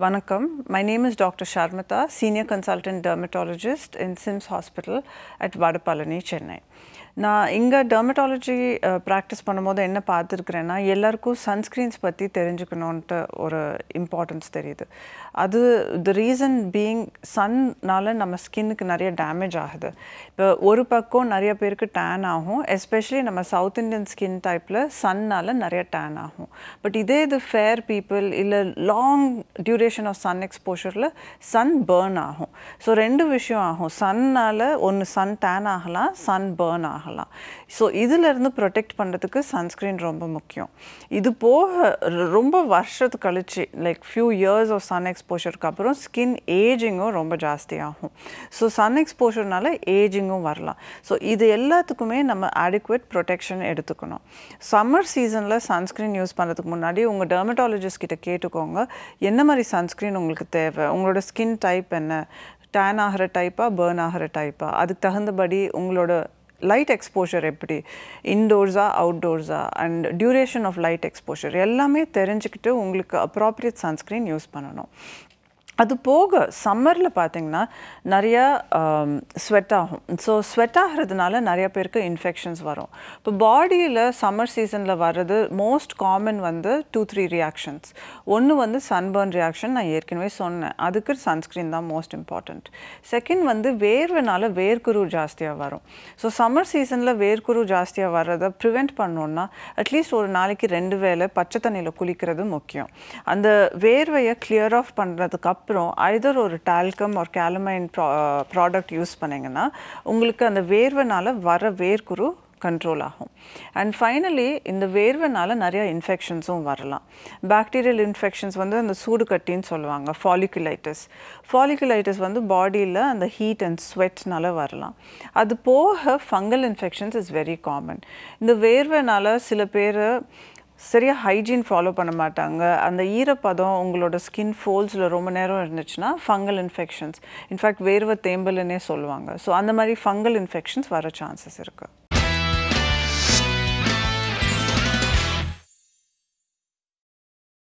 Vanakkam. My name is Dr. Sharmata, Senior Consultant Dermatologist in SIMS Hospital at Vadapalani, Chennai. நான் இங்கே dermatology practice பண்ணும்போது என்ன பார்த்துருக்குறேன்னா எல்லாருக்கும் sunscreens பற்றி தெரிஞ்சுக்கணுன்ட்டு ஒரு இம்பார்ட்டன்ஸ் தெரியுது. அது த ரீசன் பீயிங் சன்னால் நம்ம ஸ்கின்னுக்கு நிறைய டேமேஜ் ஆகுது. இப்போ ஒரு பக்கம் நிறைய பேருக்கு டேன் ஆகும், எஸ்பெஷலி நம்ம சவுத் இண்டியன் ஸ்கின் டைப்பில் சன்னால் நிறைய டேன் ஆகும். பட் இதே இது ஃபேர் பீப்புள் இல்லை லாங் டியூரேஷன் ஆஃப் சன் எக்ஸ்போஷரில் சன் பேர்ன் ஆகும். ஸோ ரெண்டு விஷயம் ஆகும். சன்னால் ஒன்று சன் டேன் ஆகலாம், சன் பேர்ன் ஆகலாம். ஸோ இதிலிருந்து ப்ரொடெக்ட் பண்ணுறதுக்கு சன்ஸ்க்ரீன் ரொம்ப முக்கியம். இது போக ரொம்ப வருஷத்துக்கு கழிச்சு like few years of sun எக்ஸ்போஷருக்கு அப்புறம் ஸ்கின் ஏஜிங்கும் ரொம்ப ஜாஸ்தியாகும். ஸோ சன் எக்ஸ்போஷர்னால ஏஜிங்கும் வரலாம். ஸோ இது எல்லாத்துக்குமே நம்ம ஆடிக்குவேட் ப்ரொடெக்ஷன் எடுத்துக்கணும். சம்மர் சீசனில் சன்ஸ்க்ரீன் யூஸ் பண்ணுறதுக்கு முன்னாடி உங்கள் டெர்மட்டாலஜிஸ்ட் கிட்ட கேட்டுக்கோங்க என்ன மாதிரி சன்ஸ்க்ரீன் உங்களுக்கு தேவை, உங்களோட ஸ்கின் டைப் என்ன, டேன் ஆகிற டைப்பா பேர்ன் ஆகிற டைப்பா, அதுக்கு தகுந்தபடி உங்களோட லைட் எக்ஸ்போஷர் எப்படி, இன்டோர்ஸா அவுட்டோர்ஸா and duration of light exposure எல்லாமே தெரிஞ்சுக்கிட்டு உங்களுக்கு அப்ராப்ரியேட் சன்ஸ்க்ரீன் யூஸ் பண்ணணும். அது போக சம்மரில் பார்த்திங்கன்னா நிறையா ஸ்வெட் ஆகும். ஸோ ஸ்வெட் ஆகிறதுனால நிறைய பேருக்கு இன்ஃபெக்ஷன்ஸ் வரும். இப்போ பாடியில் சம்மர் சீசனில் வர்றது மோஸ்ட் காமன் வந்து 2-3 ரியாக்ஷன்ஸ். ஒன்று வந்து சன்பர்ன் ரியாக்ஷன், நான் ஏற்கனவே சொன்னேன், அதுக்கு சன்ஸ்க்ரீன் தான் மோஸ்ட் இம்பார்ட்டண்ட். செகண்ட் வந்து வேர்வைனால வேர்க்குரு ஜாஸ்தியாக வரும். ஸோ சம்மர் சீசனில் வேர்க்குரு ஜாஸ்தியாக வர்றதை ப்ரிவெண்ட் பண்ணோன்னா அட்லீஸ்ட் ஒரு நாளைக்கு 2 வேளை பச்சை தண்ணியில் குளிக்கிறது முக்கியம். அந்த வேர்வையை கிளியர் ஆஃப் பண்ணுறதுக்கு அப்புறம் ஐதர் ஒரு டால்கம் ஒரு கேலமைன் ப்ராடக்ட் யூஸ் பண்ணிங்கன்னா உங்களுக்கு அந்த வேர்வைனால வர வேர்க்குரு கண்ட்ரோல் ஆகும். அண்ட் ஃபைனலி இந்த வேர்வைனால நிறைய இன்ஃபெக்ஷன்ஸும் வரலாம். பாக்டீரியல் இன்ஃபெக்ஷன்ஸ் வந்து அந்த சூடு கட்டின்னு சொல்லுவாங்க, ஃபாலிகுலைட்டிஸ் வந்து பாடியில் அந்த ஹீட் அண்ட் ஸ்வெட்னால வரலாம். அது போக fungal infections is very common. இந்த வேர்வைனால சில பேர் சரியாக ஹைஜீன் ஃபாலோ பண்ண மாட்டாங்க. அந்த ஈரப்பதம் உங்களோட ஸ்கின் ஃபோல்ஸில் ரொம்ப நேரம் இருந்துச்சுன்னா ஃபங்கல் இன்ஃபெக்ஷன்ஸ், இன்ஃபேக்ட் வேர்வை தேம்பல்னே சொல்லுவாங்க. ஸோ அந்த மாதிரி ஃபங்கல் இன்ஃபெக்ஷன்ஸ் வர சான்சஸ் இருக்குது.